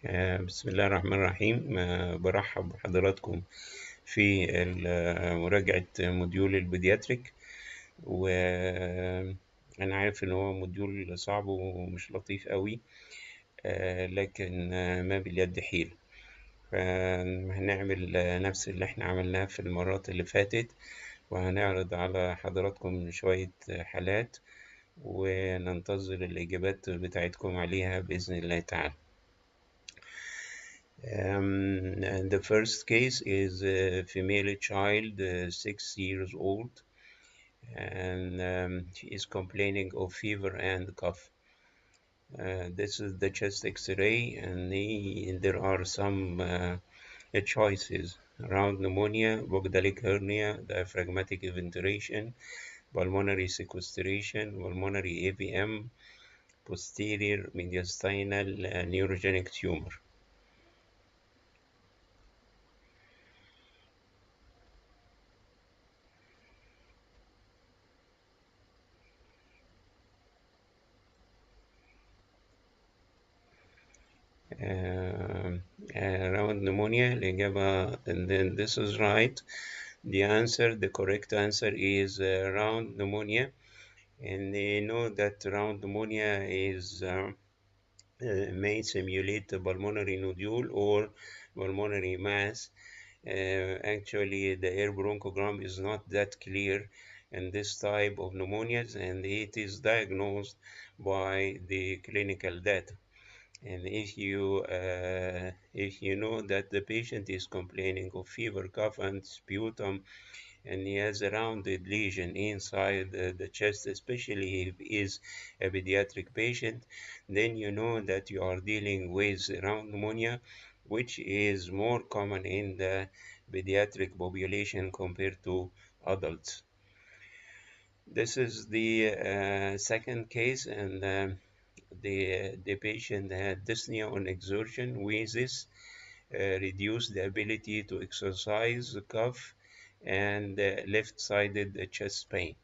بسم الله الرحمن الرحيم. برحب بحضراتكم في مراجعة موديول البيدياتريك. وأنا عارف إن هو موديول صعب ومش لطيف قوي، لكن ما باليد حيل. فهنعمل نفس اللي احنا عملناه في المرات اللي فاتت، وهنعرض على حضراتكم شوية حالات وننتظر الإجابات بتاعتكم عليها بإذن الله تعالى. And the first case is a female child, 6 years old, and she is complaining of fever and cough. This is the chest X-ray, and there are some choices: round pneumonia, bogdalic hernia, diaphragmatic ventilation, pulmonary sequestration, pulmonary AVM, posterior mediastinal neurogenic tumor. Round pneumonia, الإجابة, and then this is right. The correct answer is round pneumonia. And they know that round pneumonia may simulate a pulmonary nodule or pulmonary mass. Actually, the air bronchogram is not that clear in this type of pneumonias, and it is diagnosed by the clinical data. And if you know that the patient is complaining of fever, cough, and sputum, and he has a rounded lesion inside the chest, especially if he is a pediatric patient, then you know that you are dealing with round pneumonia, which is more common in the pediatric population compared to adults. This is the second case, and the patient had dyspnea on exertion, wheezes, reduced the ability to exercise, cough, and left-sided chest pain.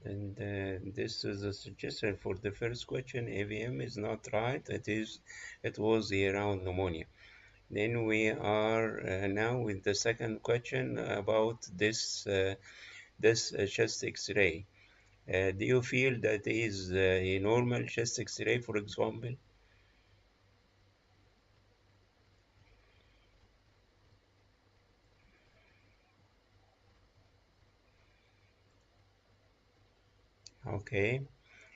And this is a suggestion for the first question. AVM is not right. It was a round pneumonia. Then we are now with the second question about this chest X-ray. Do you feel that is a normal chest X-ray, for example? Okay.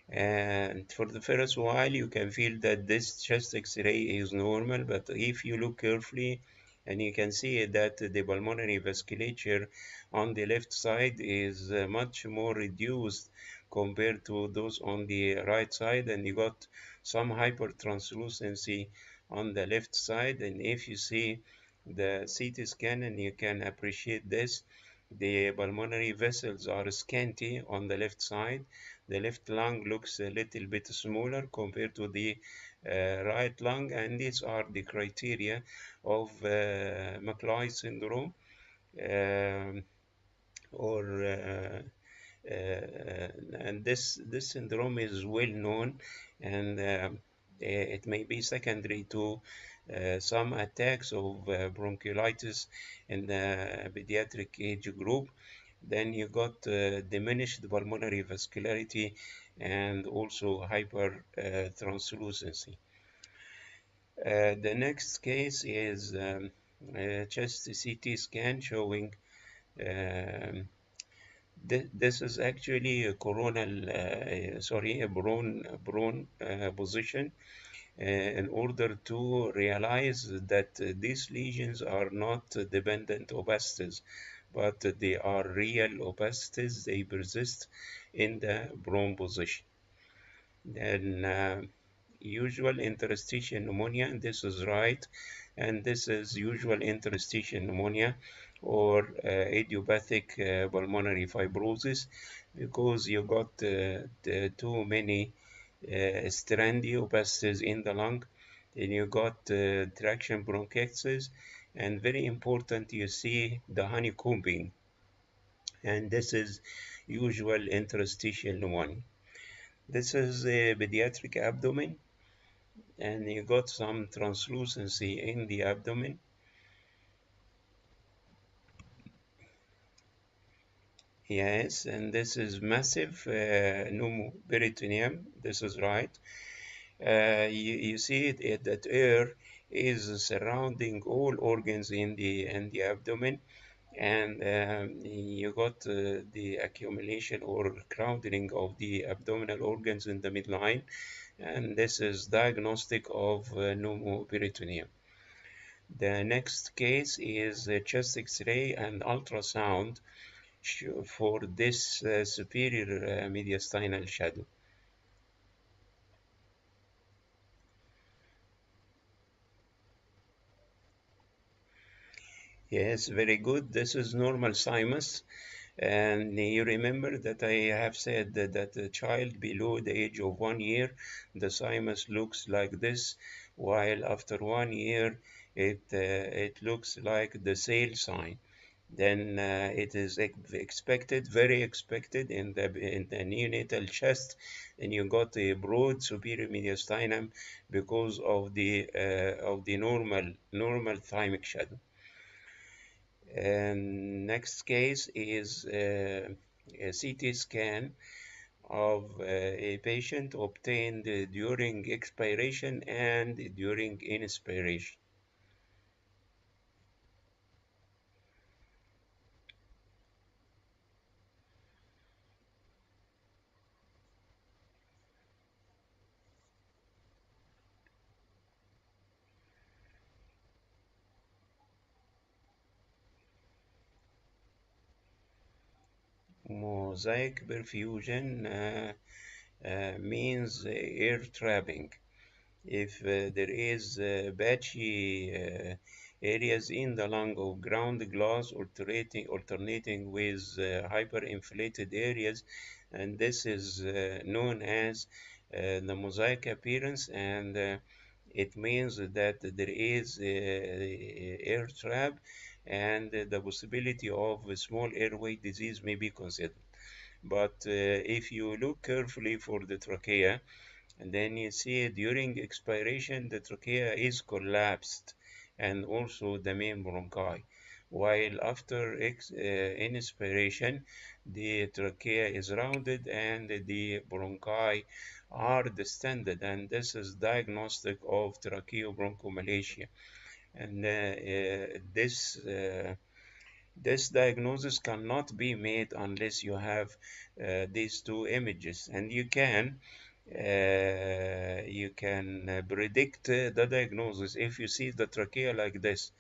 And for the first while, you can feel that this chest X-ray is normal, but if you look carefully, and you can see that the pulmonary vasculature on the left side is much more reduced compared to those on the right side, and you got some hypertranslucency on the left side. And if you see the CT scan, and you can appreciate this, the pulmonary vessels are scanty on the left side. The left lung looks a little bit smaller compared to the right lung, and these are the criteria of McLeod syndrome, um, or and this syndrome is well known, and it may be secondary to some attacks of bronchiolitis in the pediatric age group. Then you got diminished pulmonary vascularity and also hypertranslucency. The next case is chest CT scan showing this is actually a coronal, a bron position, in order to realize that these lesions are not dependent opacitors, but they are real opacities. They persist in the prone position. Then usual interstitial pneumonia, this is right, and this is usual interstitial pneumonia or idiopathic pulmonary fibrosis, because you got too many strandy opacities in the lung, then you got traction bronchiectasis, and very important, you see the honeycombing, and this is usual interstitial pneumonia. This is a pediatric abdomen, and you got some translucency in the abdomen. Yes, and this is massive pneumoperitoneum. This is right. You see that air is surrounding all organs in the abdomen, and you got the accumulation or crowding of the abdominal organs in the midline, and this is diagnostic of pneumoperitoneum. The next case is chest X-ray and ultrasound for this superior mediastinal shadow. Yes, very good. This is normal thymus. And you remember that I have said that a child below the age of 1 year, the thymus looks like this, while after 1 year, it looks like the sale sign. Then it is expected, very expected in the neonatal chest, and you got a broad superior mediastinum because of the normal thymic shadow. And next case is a CT scan of a patient obtained during expiration and during inspiration. Mosaic perfusion means air trapping. If there is patchy areas in the lung of ground glass alternating with hyperinflated areas, and this is known as the mosaic appearance, and it means that there is air trap, and the possibility of a small airway disease may be considered. But if you look carefully for the trachea, and then you see during expiration, the trachea is collapsed and also the main bronchi. While after inspiration, the trachea is rounded and the bronchi are distended, and this is diagnostic of tracheobronchomalacia. And this diagnosis cannot be made unless you have these two images, and you can predict the diagnosis. If you see the trachea like this,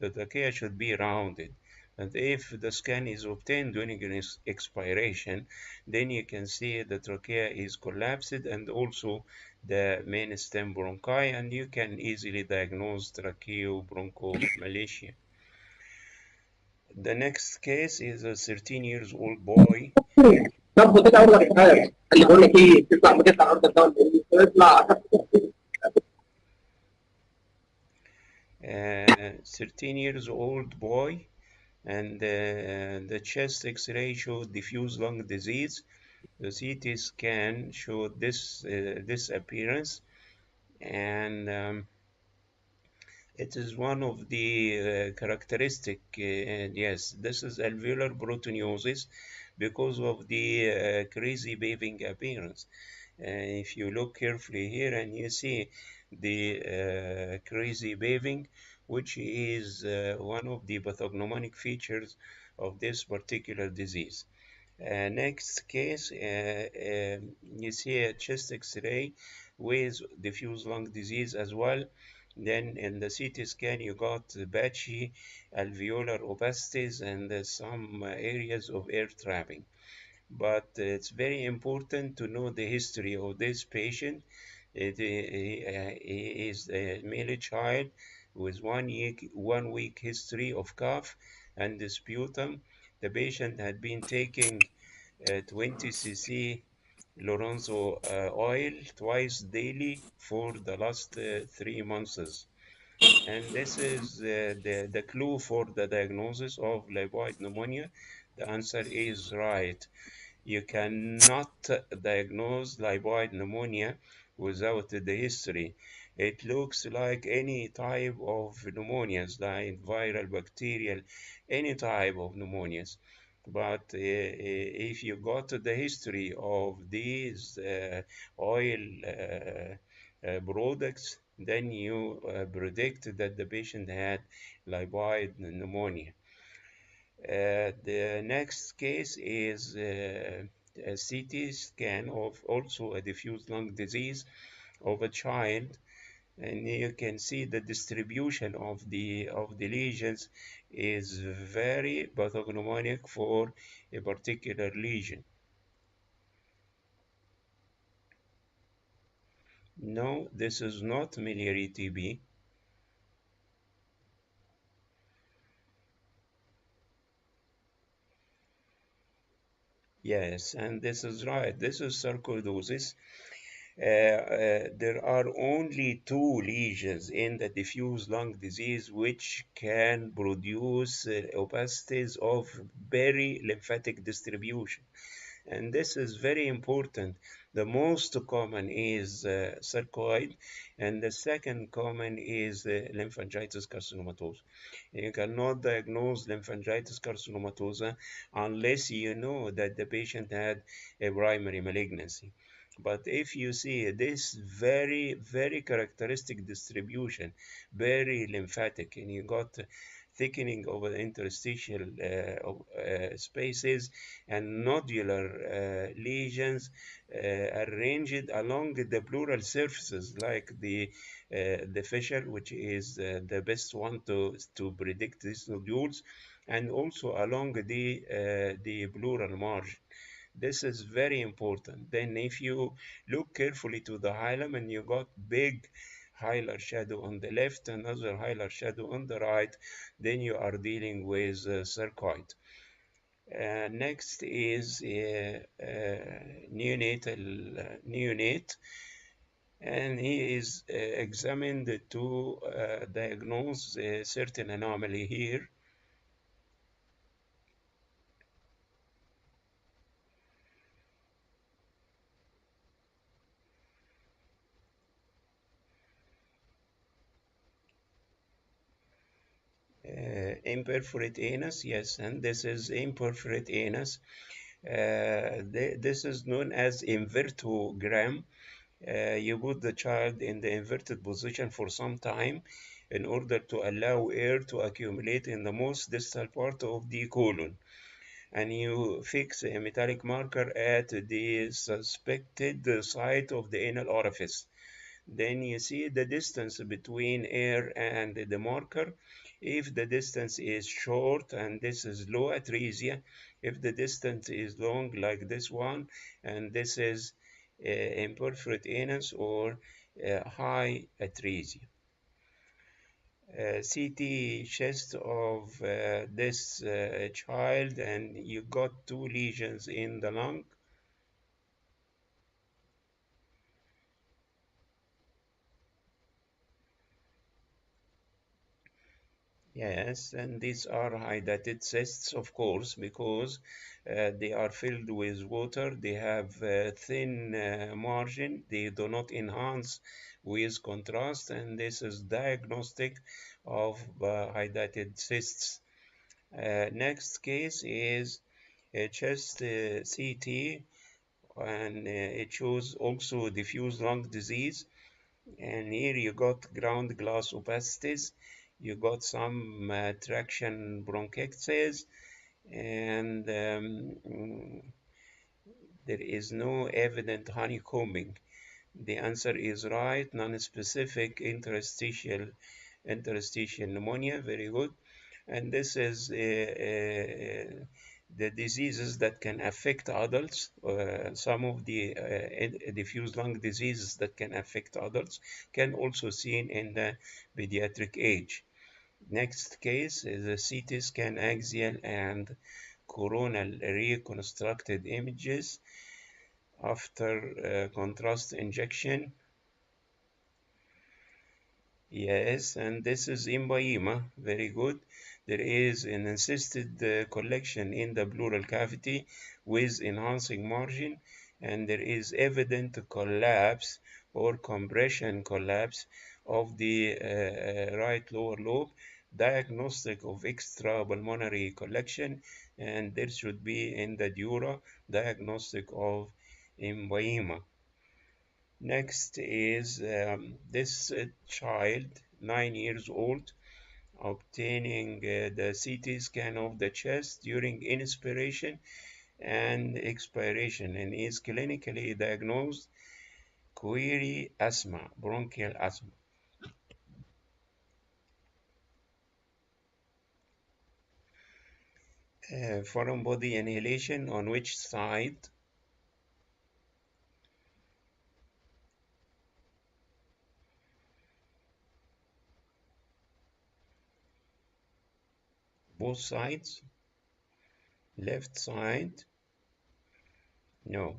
the trachea should be rounded, and if the scan is obtained during an expiration, then you can see the trachea is collapsed and also the main stem bronchi, and you can easily diagnose tracheobronchomalacia. The next case is a 13 years old boy. طب وكده اقول لك حاجه اللي بقول لك ايه تطلع بتطلع ارض الدولة تطلع 13 years old boy, and the chest x-ray showed diffuse lung disease. The CT scan showed this appearance, and it is one of the characteristic, yes, this is alveolar proteinosis because of the crazy waving appearance. If you look carefully here and you see the crazy waving, which is one of the pathognomonic features of this particular disease. Next case, you see a chest x-ray with diffuse lung disease as well, Then in the CT scan, you got patchy alveolar opacities and some areas of air trapping. But it's very important to know the history of this patient. He is a male child with 1 week history of cough and sputum. The patient had been taking 20 cc Lorenzo oil twice daily for the last 3 months. And this is the clue for the diagnosis of lipoid pneumonia. The answer is right. You cannot diagnose lipoid pneumonia without the history. It looks like any type of pneumonias, like viral, bacterial, any type of pneumonias. But if you got the history of these oil products, then you predict that the patient had lipoid pneumonia. The next case is a CT scan of also a diffuse lung disease of a child, and you can see the distribution of the lesions is very pathognomonic for a particular lesion. No, this is not miliary TB. Yes, and this is right. This is sarcoidosis. There are only two lesions in the diffuse lung disease which can produce opacities of perilymphatic distribution. And this is very important. The most common is sarcoid, and the second common is lymphangitis carcinomatosa. You cannot diagnose lymphangitis carcinomatosa unless you know that the patient had a primary malignancy. But if you see this very, very characteristic distribution, very lymphatic, and you got thickening of the interstitial spaces and nodular lesions arranged along the pleural surfaces, like the fissure, which is the best one to predict these nodules, and also along the pleural margin. This is very important. Then if you look carefully to the hilum and you got big hilar shadow on the left and other hilar shadow on the right, then you are dealing with sarcoid. Next is neonate, and he is examined to diagnose a certain anomaly here. Imperforate anus, yes, and this is imperforate anus. This is known as invertogram. You put the child in the inverted position for some time in order to allow air to accumulate in the most distal part of the colon. And you fix a metallic marker at the suspected site of the anal orifice. Then you see the distance between air and the marker. If the distance is short, and this is low atresia, if the distance is long, like this one, and this is imperforate anus or high atresia. CT chest of this child, and you got two lesions in the lung. Yes, and these are hydatid cysts, of course, because they are filled with water. They have a thin margin. They do not enhance with contrast, and this is diagnostic of hydatid cysts. Next case is a chest CT, and it shows also diffuse lung disease. And here you got ground glass opacities, you got some traction bronchiectasis, and there is no evident honeycombing. The answer is right. Non-specific interstitial pneumonia. Very good. And this is the diseases that can affect adults. Some of the diffuse lung diseases that can affect adults can also seen in the pediatric age. Next case is a CT scan axial and coronal reconstructed images after contrast injection. Yes, and this is emphysema. Very good. There is an insisted collection in the pleural cavity with enhancing margin, and there is evident collapse or compression collapse of the right lower lobe, diagnostic of extrapulmonary collection, and there should be in the dura diagnostic of emphysema. Next is this child, 9 years old, obtaining the CT scan of the chest during inspiration and expiration, and is clinically diagnosed query asthma, bronchial asthma. Foreign body inhalation on which side? Both sides? Left side? No.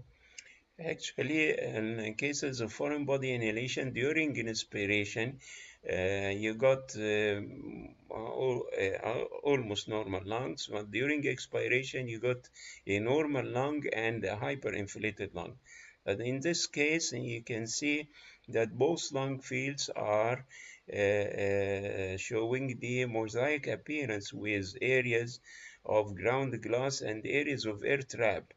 Actually, in cases of foreign body inhalation during inspiration, you got almost normal lungs, but during expiration, you got a normal lung and a hyperinflated lung. But in this case, you can see that both lung fields are showing the mosaic appearance with areas of ground glass and areas of air trap.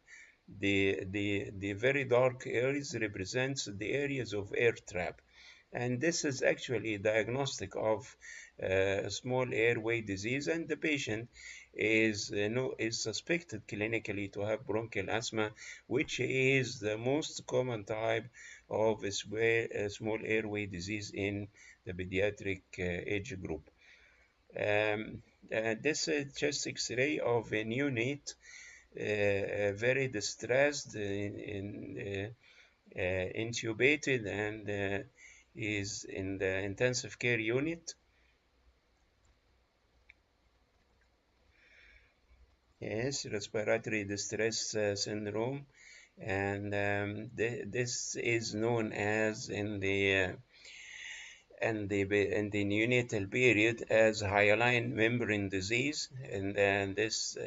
The very dark areas represents the areas of air trap, and this is actually diagnostic of small airway disease, and the patient is is suspected clinically to have bronchial asthma, which is the most common type of small airway disease in the pediatric age group. Um, this chest X-ray of a neonate very distressed, intubated, and is in the intensive care unit. Yes, respiratory distress syndrome, and this is known as in the neonatal period as hyaline membrane disease, and then this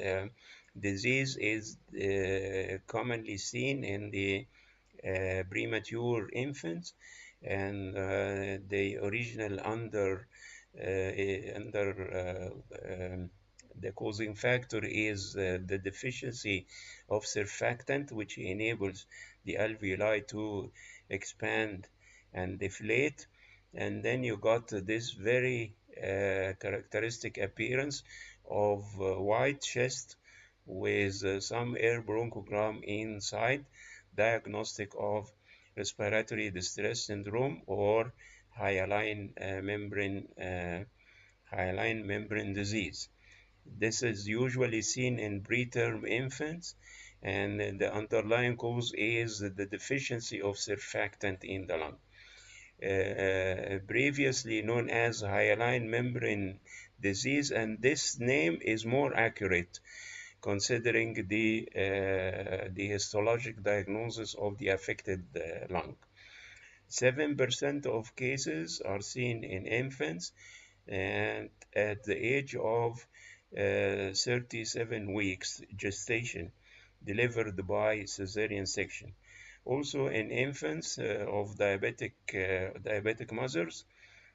disease is commonly seen in the premature infants, and the original the causing factor is the deficiency of surfactant, which enables the alveoli to expand and deflate. And then you got this very characteristic appearance of white chest with some air bronchogram inside, diagnostic of respiratory distress syndrome or hyaline membrane disease. This is usually seen in preterm infants, and the underlying cause is the deficiency of surfactant in the lung. Previously known as hyaline membrane disease, and this name is more accurate considering the histologic diagnosis of the affected lung. 7% of cases are seen in infants and at the age of 37 weeks gestation, delivered by cesarean section. Also in infants of diabetic mothers,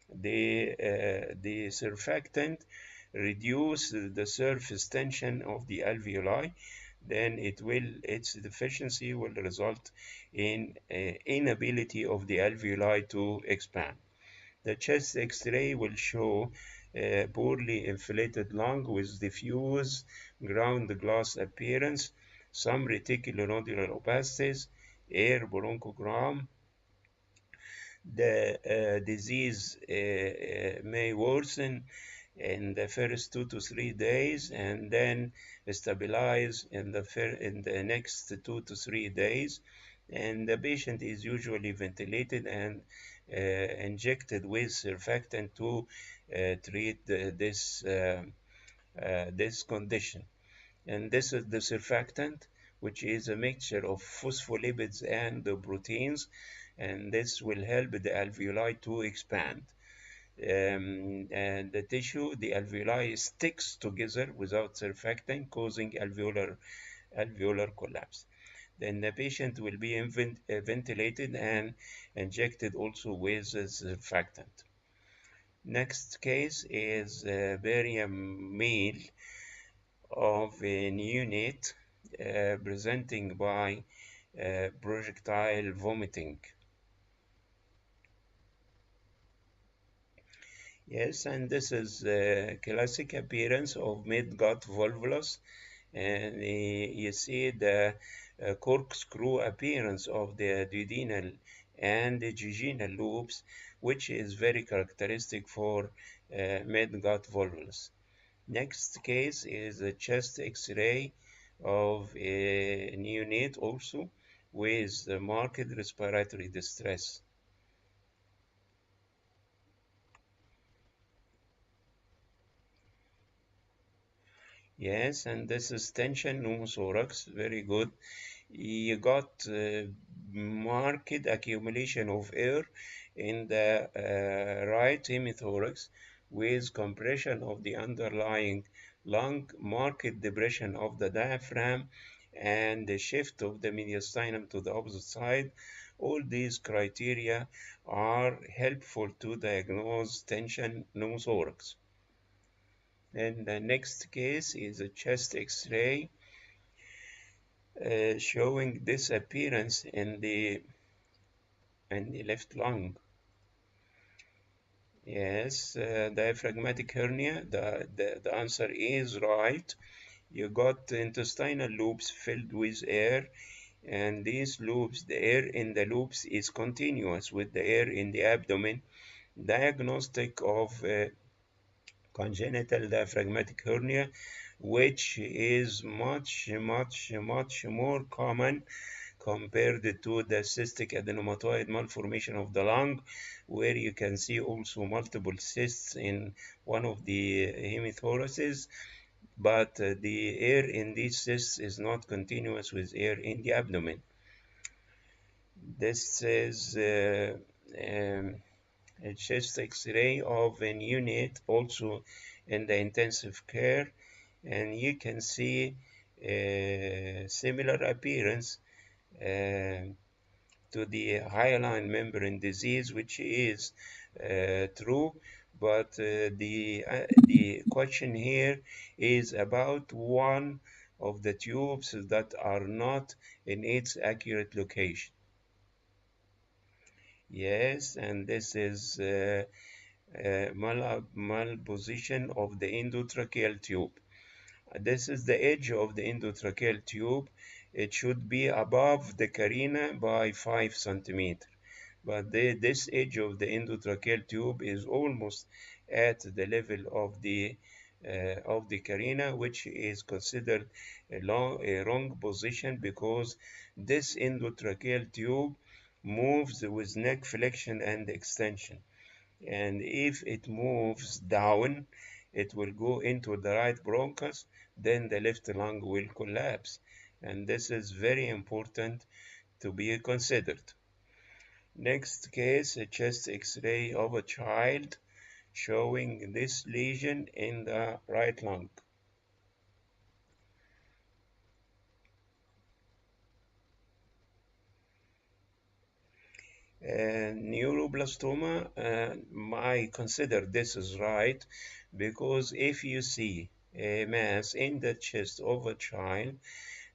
the surfactant reduce the surface tension of the alveoli, then its deficiency will result in inability of the alveoli to expand. The chest X-ray will show poorly inflated lung with diffuse ground glass appearance, some reticulonodular opacities, air bronchogram, The disease may worsen in the first 2 to 3 days and then stabilize in the next 2 to 3 days. And the patient is usually ventilated and injected with surfactant to treat this condition. And this is the surfactant, which is a mixture of phospholipids and the proteins, and this will help the alveoli to expand. And the tissue, the alveoli sticks together without surfactant, causing alveolar collapse. Then the patient will be ventilated and injected also with the surfactant. Next case is barium meal of a neonate presenting by projectile vomiting. Yes, and this is a classic appearance of mid-gut volvulus, and you see the corkscrew appearance of the duodenal and the jejunal loops, which is very characteristic for mid-gut volvulus. Next case is a chest X-ray of a neonate also with marked respiratory distress. Yes, and this is tension pneumothorax, very good. You got marked accumulation of air in the right hemithorax with compression of the underlying lung, marked depression of the diaphragm, and the shift of the mediastinum to the opposite side. All these criteria are helpful to diagnose tension pneumothorax. And the next case is a chest X-ray showing this appearance in the left lung. Yes, diaphragmatic hernia. The answer is right. You got intestinal loops filled with air, and these loops, the air in the loops is continuous with the air in the abdomen. Diagnostic of congenital diaphragmatic hernia, which is much more common compared to the cystic adenomatoid malformation of the lung, where you can see also multiple cysts in one of the hemithoraces, but the air in these cysts is not continuous with air in the abdomen. This is a chest X-ray of a unit also in the intensive care, and you can see a similar appearance to the hyaline membrane disease, which is true, but the question here is about one of the tubes that are not in its accurate location. Yes, and this is malposition of the endotracheal tube. This is the edge of the endotracheal tube. It should be above the carina by 5 centimeters. But this edge of the endotracheal tube is almost at the level of the carina, which is considered a wrong position because this endotracheal tube moves with neck flexion and extension. And if it moves down, it will go into the right bronchus, then the left lung will collapse. And this is very important to be considered. Next case, a chest X-ray of a child showing this lesion in the right lung. Neuroblastoma, I consider this is right because if you see a mass in the chest of a child,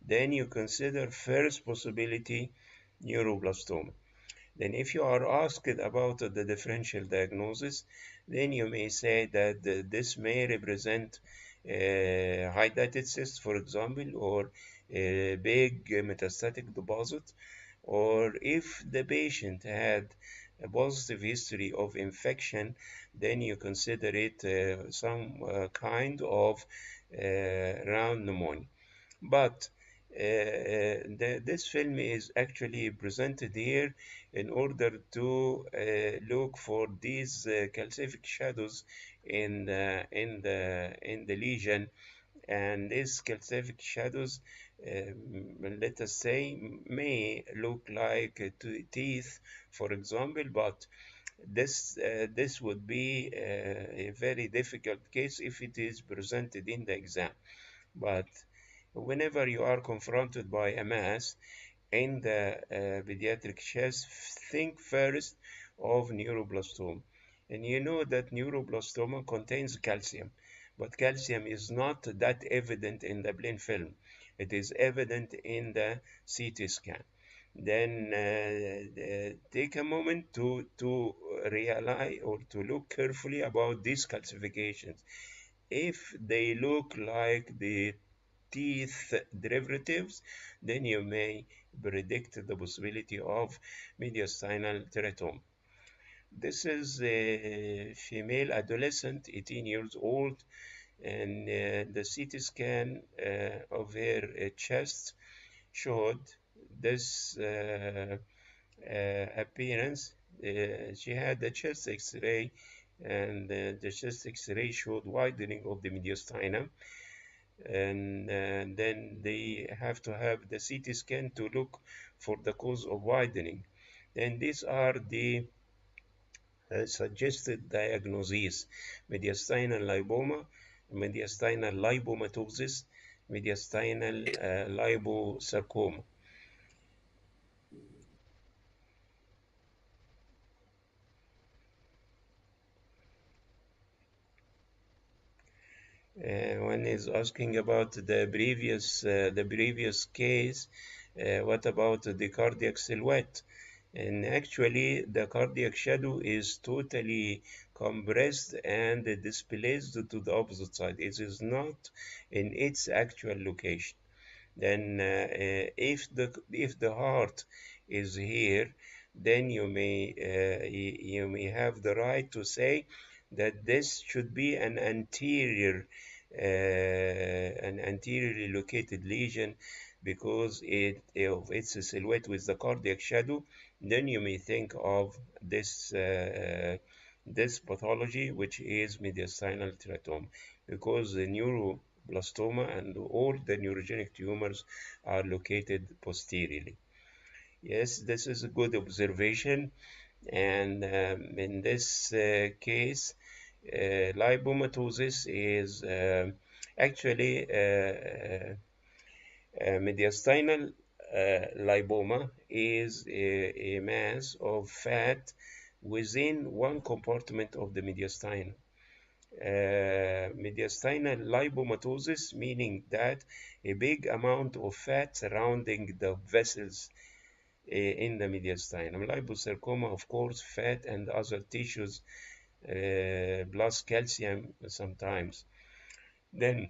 then you consider first possibility neuroblastoma. Then if you are asked about the differential diagnosis, then you may say that this may represent a hydatid cyst, for example, or a big metastatic deposit, or if the patient had a positive history of infection, then you consider it some kind of round pneumonia. But this film is actually presented here in order to look for these calcific shadows in the lesion, and these calcific shadows, let us say, may look like teeth, for example, but this would be a very difficult case if it is presented in the exam. But whenever you are confronted by a mass in the pediatric chest, think first of neuroblastoma. And you know that neuroblastoma contains calcium, but calcium is not that evident in the plain film. It is evident in the CT scan. Then take a moment to realize or to look carefully about these calcifications. If they look like the teeth derivatives, then you may predict the possibility of mediastinal teratoma. This is a female adolescent, 18 years old, and the CT scan of her chest showed this appearance. She had a chest X-ray, and the chest X-ray showed widening of the mediastinum, and then they have to have the CT scan to look for the cause of widening. And these are the suggested diagnoses: mediastinal lipoma, mediastinal lipomatosis, mediastinal liposarcoma. One is asking about the previous case. What about the cardiac silhouette? And actually, the cardiac shadow is totally compressed and displaced to the opposite side. It is not in its actual location. Then if the heart is here, then you may have the right to say that this should be an anteriorly located lesion, because of its silhouette with the cardiac shadow. Then you may think of this pathology, which is mediastinal teratoma, because the neuroblastoma and all the neurogenic tumors are located posteriorly. Yes, this is a good observation. And in this case, lipomatosis is actually mediastinal lipoma is a mass of fat within one compartment of the mediastinum. Mediastinal lipomatosis, meaning that a big amount of fat surrounding the vessels in the mediastinum. Liposarcoma, of course, fat and other tissues, plus calcium sometimes. Then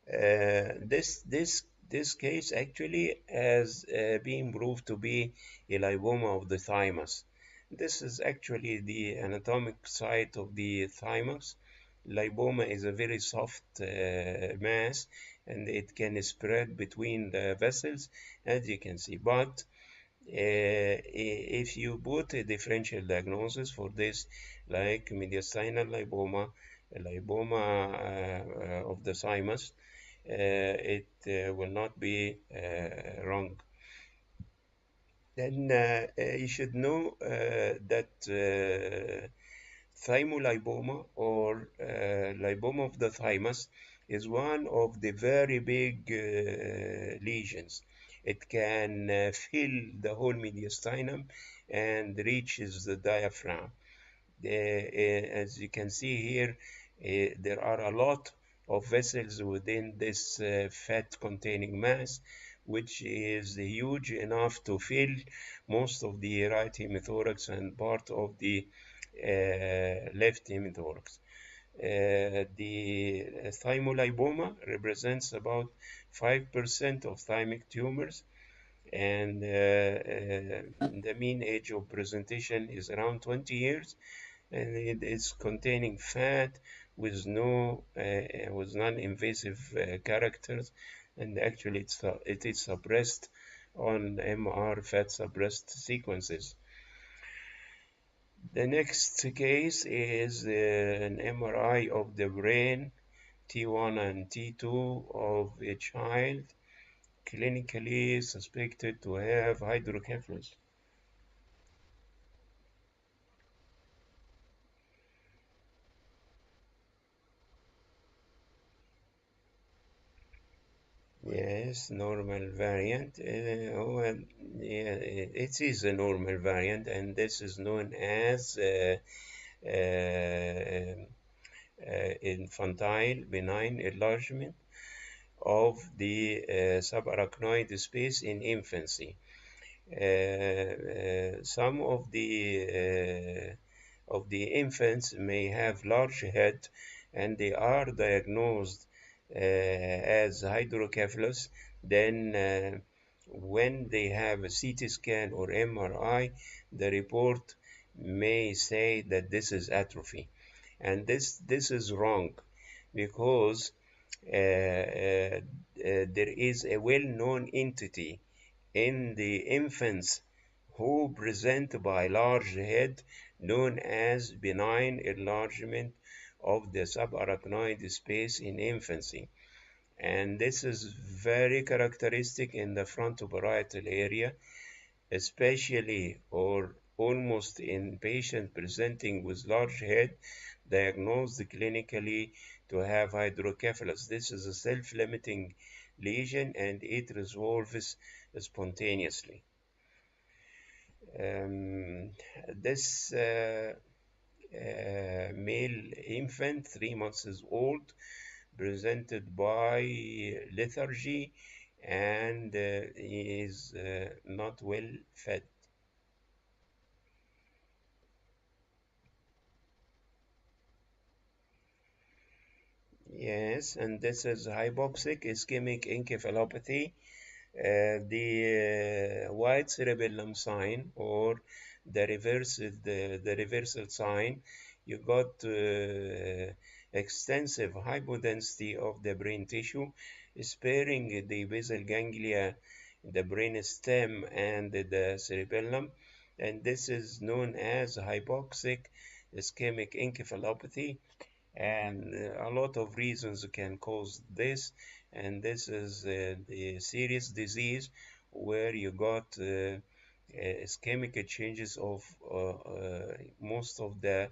this case actually has been proved to be a lipoma of the thymus. This is actually the anatomic site of the thymus. Lipoma is a very soft mass, and it can spread between the vessels, as you can see. But if you put a differential diagnosis for this, like mediastinal lipoma, lipoma of the thymus, it will not be wrong. Then you should know that thymolipoma, or lipoma of the thymus, is one of the very big lesions. It can fill the whole mediastinum and reaches the diaphragm. As you can see here, there are a lot of vessels within this fat-containing mass, which is huge enough to fill most of the right hemithorax and part of the left hemithorax. The thymolipoma represents about 5% of thymic tumors, and the mean age of presentation is around 20 years, and it is containing fat with no with non-invasive characters, and actually it is suppressed on MR fat suppressed sequences. The next case is an MRI of the brain T1 and T2 of a child clinically suspected to have hydrocephalus. Yes, normal variant. Well, yeah, it is a normal variant, and this is known as uh, infantile benign enlargement of the subarachnoid space in infancy. Some of the infants may have large head, and they are diagnosed as hydrocephalus. Then, when they have a CT scan or MRI, the report may say that this is atrophy, and this is wrong, because there is a well-known entity in the infants who present by large head, known as benign enlargement of the subarachnoid space in infancy. And this is very characteristic in the frontoparietal area, especially or almost in patients presenting with large head diagnosed clinically to have hydrocephalus. This is a self-limiting lesion, and it resolves spontaneously. Um, this male infant, 3 months old, presented by lethargy, and is not well fed. Yes, and this is hypoxic ischemic encephalopathy. The white cerebellum sign, or the reversal sign, you got extensive hypodensity of the brain tissue, sparing the basal ganglia, the brain stem, and the cerebellum, and this is known as hypoxic ischemic encephalopathy, and a lot of reasons can cause this, and this is the serious disease where you got ischemic changes of most of the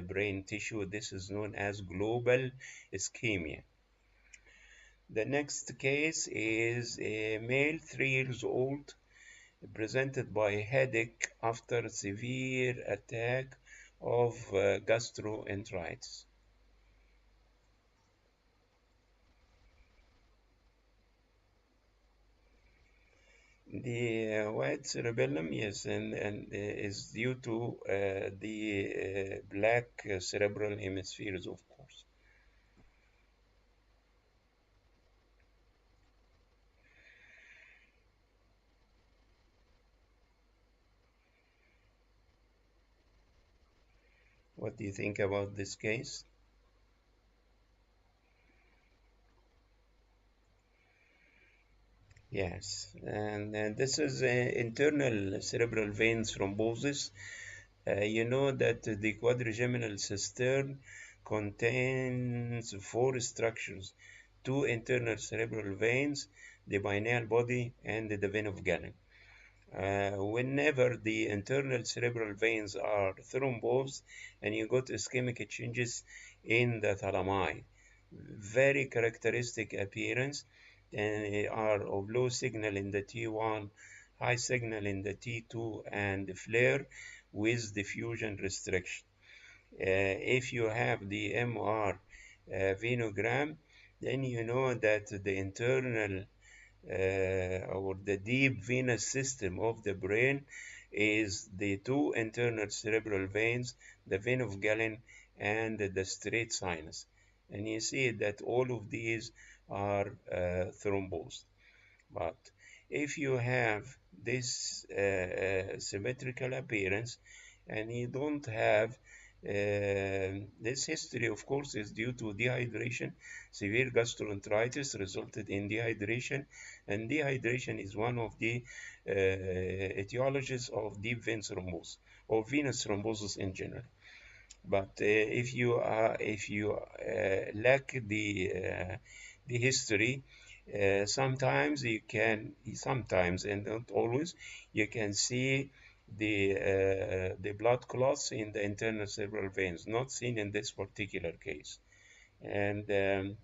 brain tissue. This is known as global ischemia. The next case is a male, 3 years old, presented by headache after severe attack of gastroenteritis. The white cerebellum, yes, and is due to the black cerebral hemispheres, of course. What do you think about this case? Yes, and this is internal cerebral veins thrombosis. You know that the quadrigeminal cistern contains four structures: two internal cerebral veins, the pineal body, and the vein of Galen. Whenever the internal cerebral veins are thrombosed, and you got ischemic changes in the thalami, very characteristic appearance, and they are of low signal in the T1, high signal in the T2, and flare with diffusion restriction. If you have the MR venogram, then you know that the internal or the deep venous system of the brain is the two internal cerebral veins, the vein of Galen and the straight sinus. And you see that all of these are thrombosed. But If you have this symmetrical appearance and you don't have this history, of course, is due to dehydration. Severe gastroenteritis resulted in dehydration, and dehydration is one of the etiologies of deep vein thrombosis or venous thrombosis in general. But if you lack the history, sometimes and not always, you can see the blood clots in the internal cerebral veins, not seen in this particular case. And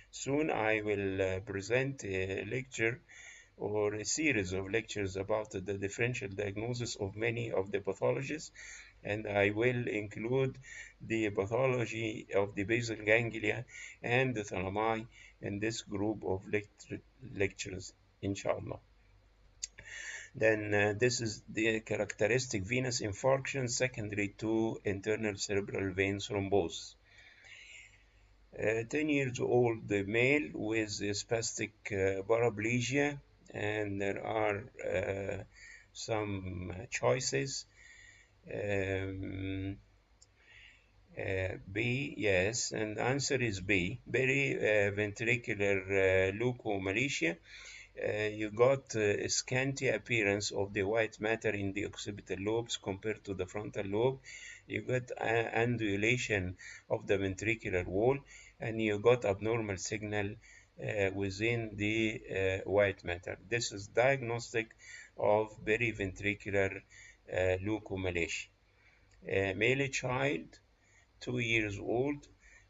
soon I will present a lecture or a series of lectures about the differential diagnosis of many of the pathologies, and I will include the pathology of the basal ganglia and the thalami in this group of lectures, inshallah. Then this is the characteristic venous infarction secondary to internal cerebral vein thrombosis. 10 years old male with spastic paraplegia, and there are some choices. Um, B, yes, and answer is B. Periventricular leukomalacia. You got a scanty appearance of the white matter in the occipital lobes compared to the frontal lobe. You got undulation of the ventricular wall, and you got abnormal signal within the white matter. This is diagnostic of periventricular leukomalacia. Male child, 2 years old,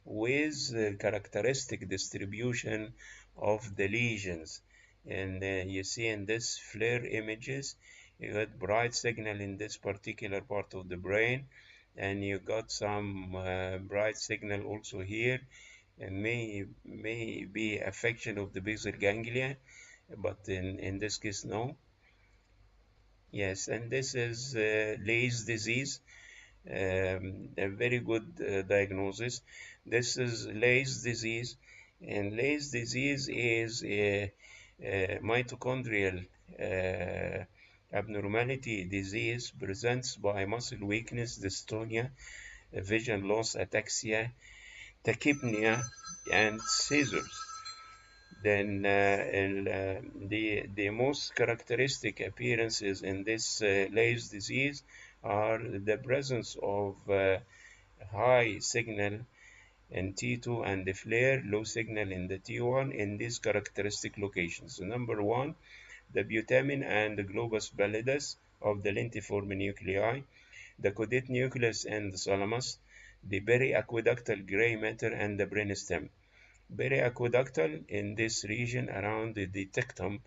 with characteristic distribution of the lesions. And you see in this FLAIR images, you got bright signal in this particular part of the brain, and you got some bright signal also here, and may be affection of the basal ganglia, but in this case, no. Yes, and this is Leigh disease. A very good diagnosis. This is Leigh's disease, and Leigh's disease is a mitochondrial abnormality disease, presents by muscle weakness, dystonia, vision loss, ataxia, tachypnea, and seizures. Then the most characteristic appearances in this Leigh's disease are the presence of high signal in T2 and the flare, low signal in the T1 in these characteristic locations. So number one, the putamen and the globus pallidus of the lentiform nuclei, the caudate nucleus and the thalamus, the periaqueductal gray matter and the brainstem. Periaqueductal in this region around the dectum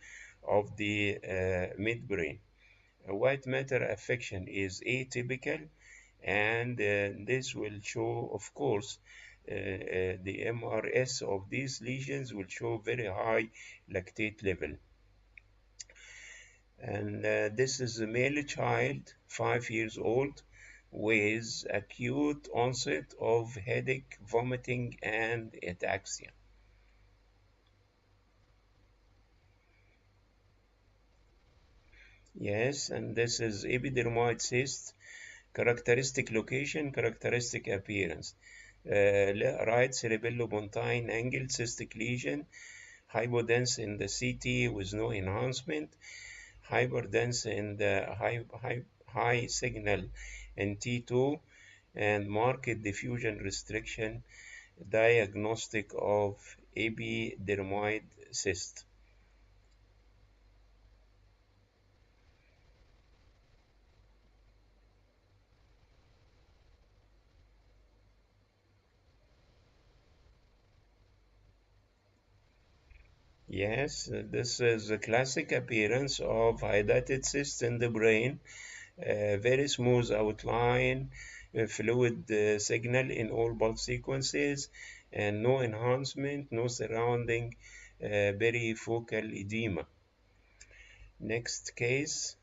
of the midbrain. White matter affection is atypical, and this will show, of course, the MRS of these lesions will show very high lactate level. And this is a male child, 5 years old, with acute onset of headache, vomiting, and ataxia. Yes, and this is epidermoid cyst, characteristic location, characteristic appearance. Right cerebellopontine angle cystic lesion, hypodense in the CT with no enhancement, hyperdense in the high signal in T2, and marked diffusion restriction, diagnostic of epidermoid cyst. Yes, this is a classic appearance of hydatid cyst in the brain, very smooth outline, fluid signal in all pulse sequences, and no enhancement, no surrounding perifocal edema. Next case.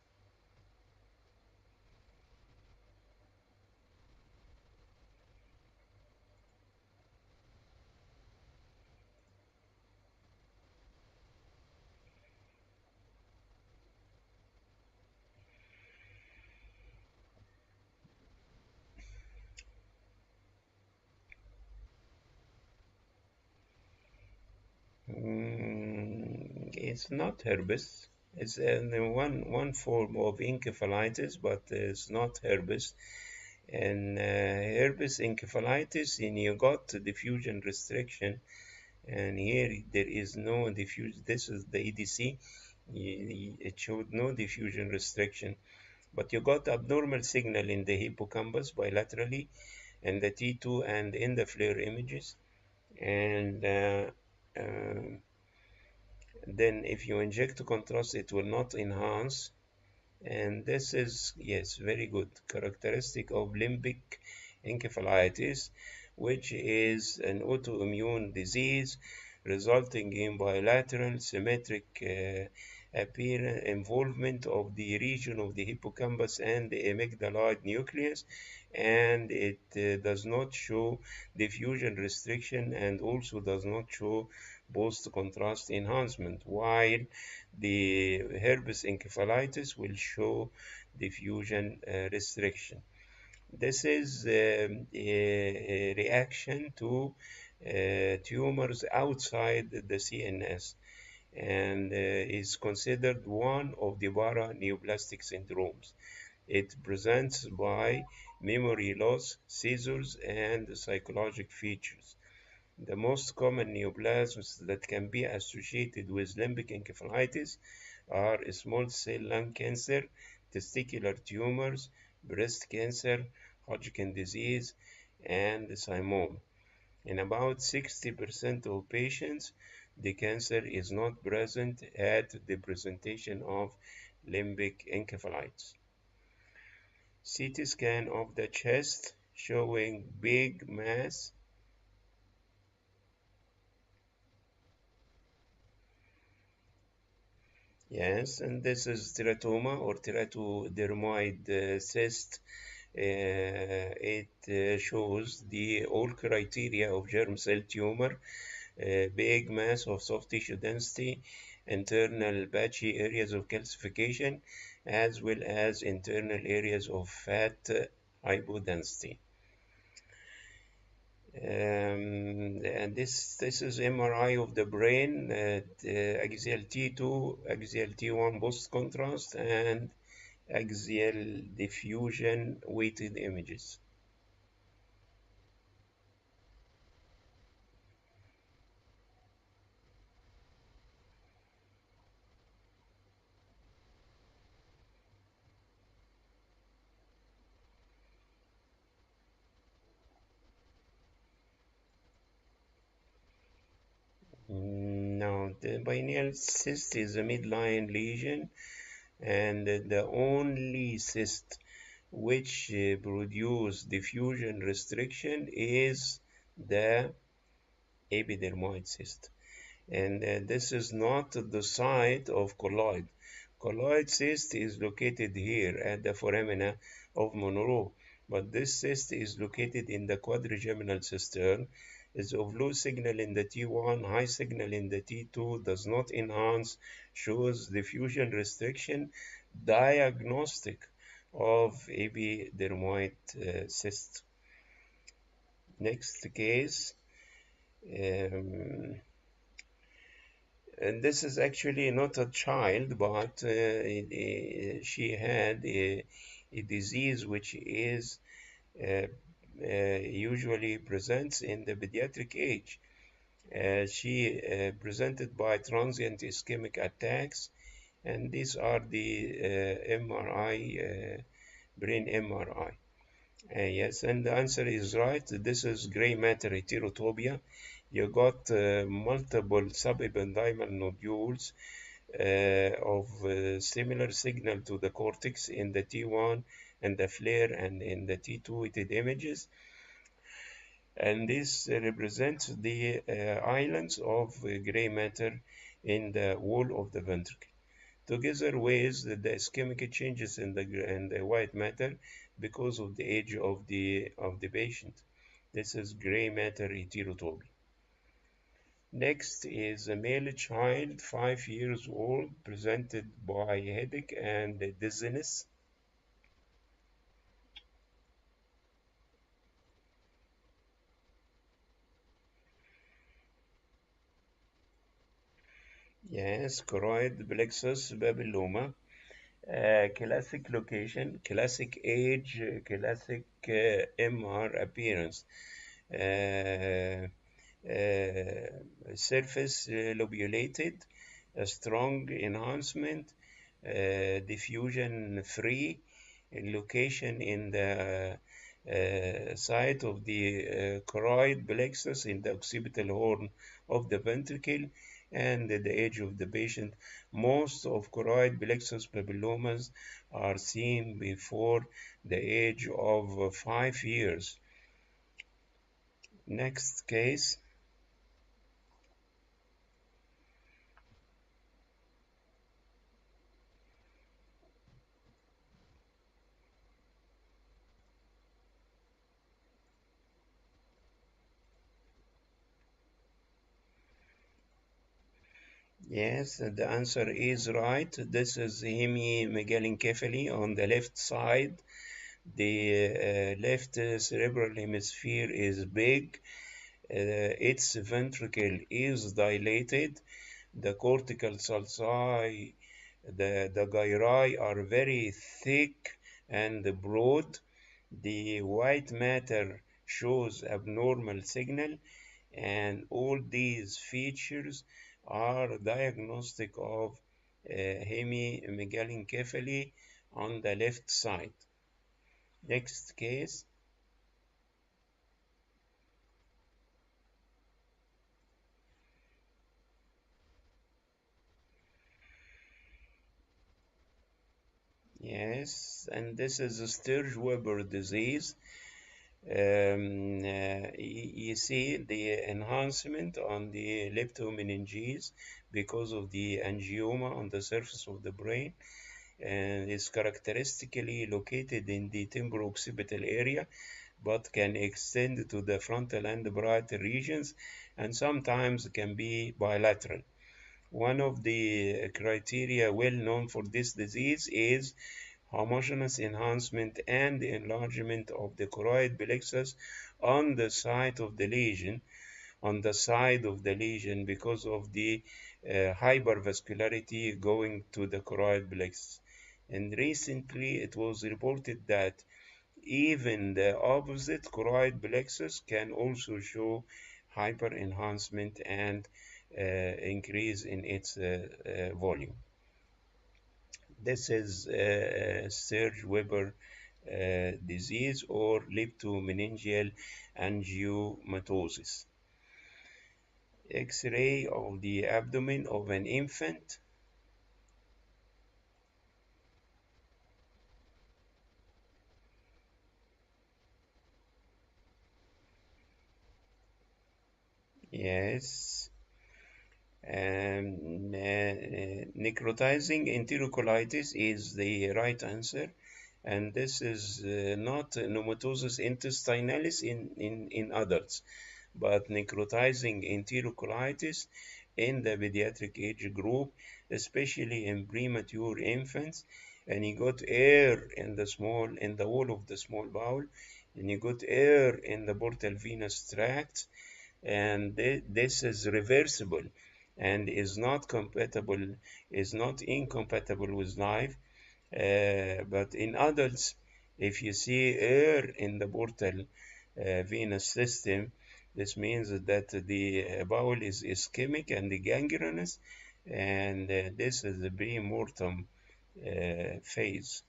It's not herpes. It's one form of encephalitis, but it's not herpes. And herpes encephalitis, and you got diffusion restriction, and here there is no diffusion. This is the EDC. It showed no diffusion restriction, but you got abnormal signal in the hippocampus bilaterally, and the T2 and in the FLAIR images. And then if you inject contrast, it will not enhance. And this is, yes, very good characteristic of limbic encephalitis, which is an autoimmune disease resulting in bilateral symmetric involvement of the region of the hippocampus and the amygdaloid nucleus, and it does not show diffusion restriction and also does not show post contrast enhancement, while the herpes encephalitis will show diffusion restriction. This is a reaction to tumors outside the CNS, and is considered one of the paraneoplastic syndromes. It presents by memory loss, seizures, and psychological features. The most common neoplasms that can be associated with limbic encephalitis are small cell lung cancer, testicular tumors, breast cancer, Hodgkin disease, and thymoma. In about 60% of patients, the cancer is not present at the presentation of limbic encephalitis. CT scan of the chest showing big mass. Yes, and this is teratoma or teratodermoid cyst. It shows the all criteria of germ cell tumor, big mass of soft tissue density, internal patchy areas of calcification, as well as internal areas of fat hypodensity. And this is MRI of the brain, axial T2, axial T1 post contrast, and axial diffusion weighted images. Now, the pineal cyst is a midline lesion, and the only cyst which produce diffusion restriction is the epidermoid cyst. And this is not the site of colloid. Colloid cyst is located here at the foramina of Monroe, but this cyst is located in the quadrigeminal cistern, is of low signal in the T1, high signal in the T2, does not enhance, shows diffusion restriction, diagnostic of epidermoid cyst. Next case. Um, And this is actually not a child, but she had a disease which is uh, usually presents in the pediatric age. She presented by transient ischemic attacks, and these are the MRI, brain MRI. Yes, and the answer is right. This is gray matter heterotopia. You got multiple subependymal nodules of similar signal to the cortex in the T1 and the FLAIR and in the T2 weighted images. And this represents the islands of gray matter in the wall of the ventricle, together with the ischemic changes in the white matter because of the age of the patient. This is gray matter heterotopy. Next is a male child, 5 years old, presented by headache and dizziness. Yes, choroid plexus papilloma. Classic location, classic age, classic MR appearance. Uh, Surface lobulated, a strong enhancement, diffusion free, location in the site of the choroid plexus in the occipital horn of the ventricle, and the age of the patient. Most of choroid plexus papillomas are seen before the age of 5 years. Next case. Yes, the answer is right. This is hemimegalencephaly on the left side. The left cerebral hemisphere is big. Its ventricle is dilated. The cortical sulci, the gyri are very thick and broad. The white matter shows abnormal signal, and all these features are diagnostic of hemimegalencephaly on the left side. Next case. Yes, and this is a Sturge-Weber disease. You see the enhancement on the leptomeninges because of the angioma on the surface of the brain, and is characteristically located in the temporooccipital area, but can extend to the frontal and parietal regions, and sometimes can be bilateral. One of the criteria well known for this disease is homogeneous enhancement and enlargement of the choroid plexus on the site of the lesion, on the side of the lesion, because of the hypervascularity going to the choroid plexus. And recently it was reported that even the opposite choroid plexus can also show hyper enhancement and increase in its volume. This is Sturge-Weber disease or leptomeningeal angiomatosis. X-ray of the abdomen of an infant. Yes. Necrotizing enterocolitis is the right answer, and this is not pneumatosis intestinalis in adults, but necrotizing enterocolitis in the pediatric age group, especially in premature infants. And you got air in the wall of the small bowel, and you got air in the portal venous tract, and this is reversible and is not incompatible with life. But in adults, if you see air in the portal venous system, this means that the bowel is ischemic and gangrenous, and this is the pre-mortem phase.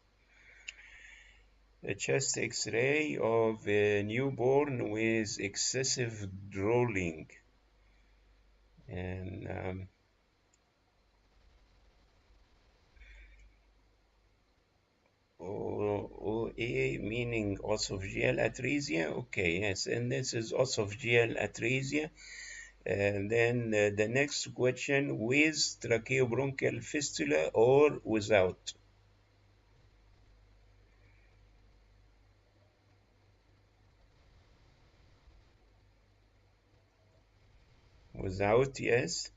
A chest X-ray of a newborn with excessive drooling, and OA meaning esophageal atresia. Okay, yes, and this is esophageal atresia. And then the next question, with tracheobronchial fistula or without? Without, yes,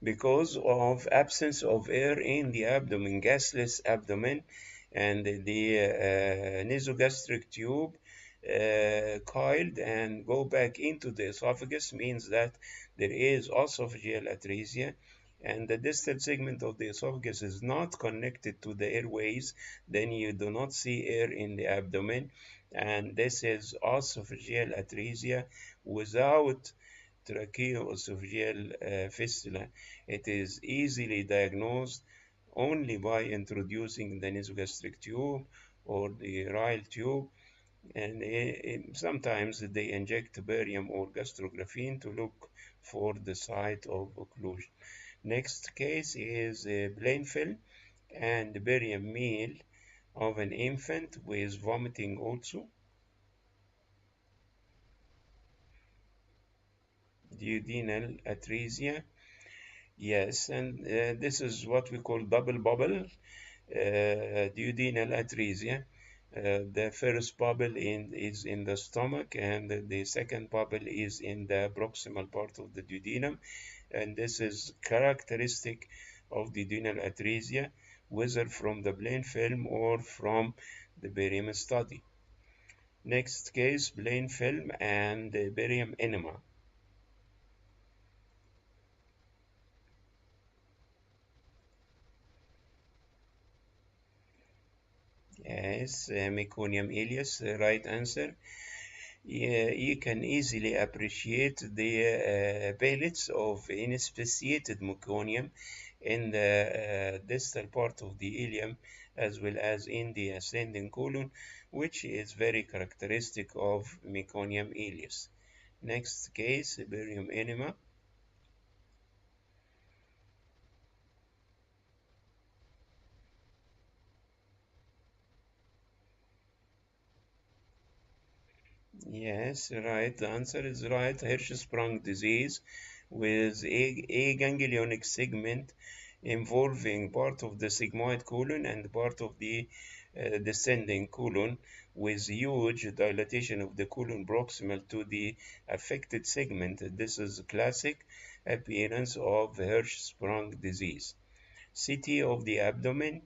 because of absence of air in the abdomen, gasless abdomen, and the nasogastric tube coiled and go back into the esophagus means that there is esophageal atresia. and the distal segment of the esophagus is not connected to the airways, then you do not see air in the abdomen. And this is esophageal atresia without tracheoesophageal fistula. It is easily diagnosed only by introducing the nasogastric tube or the ryle tube, and sometimes they inject barium or gastrographene to look for the site of occlusion. Next case is a plain film and barium meal of an infant with vomiting also, duodenal atresia. Yes, and this is what we call double bubble duodenal atresia. The first bubble is in the stomach, and the second bubble is in the proximal part of the duodenum. And this is characteristic of the duodenal atresia, whether from the plain film or from the barium study. Next case, plain film and barium enema. Yes, meconium ileus, right answer. Yeah, you can easily appreciate the pellets of inspissated meconium in the distal part of the ileum as well as in the ascending colon, which is very characteristic of meconium ileus. Next case, barium enema. Yes, right. The answer is right. Hirschsprung disease with a ganglionic segment involving part of the sigmoid colon and part of the descending colon with huge dilatation of the colon proximal to the affected segment. This is classic appearance of Hirschsprung disease. CT of the abdomen.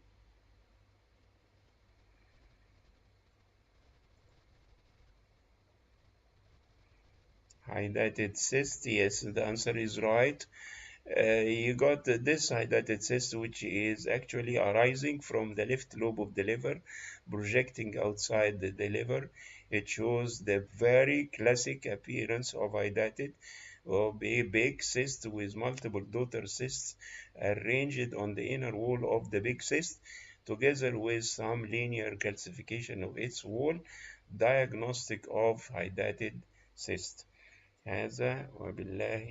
Hydatid cyst. Yes, the answer is right. You got this hydatid cyst, which is actually arising from the left lobe of the liver, projecting outside the liver. It shows the very classic appearance of hydatid, of a big cyst with multiple daughter cysts arranged on the inner wall of the big cyst, together with some linear calcification of its wall, diagnostic of hydatid cyst. هذا وبالله